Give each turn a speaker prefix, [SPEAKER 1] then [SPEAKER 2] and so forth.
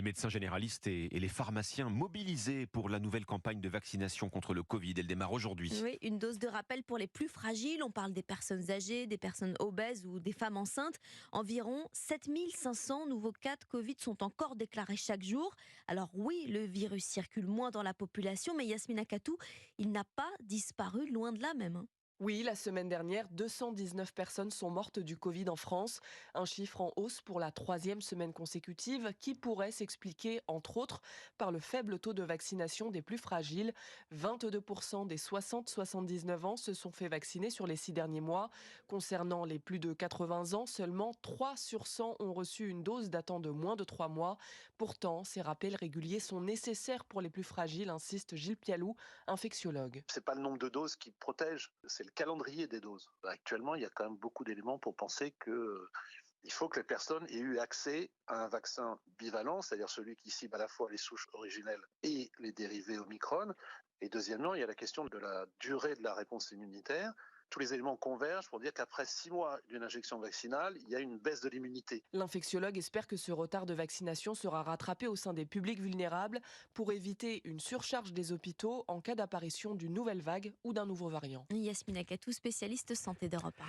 [SPEAKER 1] Les médecins généralistes et les pharmaciens mobilisés pour la nouvelle campagne de vaccination contre le Covid. Elle démarre aujourd'hui.
[SPEAKER 2] Oui, une dose de rappel pour les plus fragiles. On parle des personnes âgées, des personnes obèses ou des femmes enceintes. Environ 7500 nouveaux cas de Covid sont encore déclarés chaque jour. Alors oui, le virus circule moins dans la population, mais Yasmina Katou, il n'a pas disparu, loin de là même, hein.
[SPEAKER 3] Oui, la semaine dernière, 219 personnes sont mortes du Covid en France, un chiffre en hausse pour la troisième semaine consécutive qui pourrait s'expliquer, entre autres, par le faible taux de vaccination des plus fragiles. 22% des 60-79 ans se sont fait vacciner sur les 6 derniers mois. Concernant les plus de 80 ans, seulement 3 sur 100 ont reçu une dose datant de moins de 3 mois. Pourtant, ces rappels réguliers sont nécessaires pour les plus fragiles, insiste Gilles Pialou, infectiologue.
[SPEAKER 4] C'est pas le nombre de doses qui protège, c'est le calendrier des doses. Actuellement, il y a quand même beaucoup d'éléments pour penser que il faut que les personnes aient eu accès à un vaccin bivalent, c'est-à-dire celui qui cible à la fois les souches originelles et les dérivés Omicron. Et deuxièmement, il y a la question de la durée de la réponse immunitaire. Tous les éléments convergent pour dire qu'après 6 mois d'une injection vaccinale, il y a une baisse de l'immunité.
[SPEAKER 3] L'infectiologue espère que ce retard de vaccination sera rattrapé au sein des publics vulnérables pour éviter une surcharge des hôpitaux en cas d'apparition d'une nouvelle vague ou d'un nouveau variant.
[SPEAKER 2] Yasmina Katou, spécialiste santé d'Europe 1.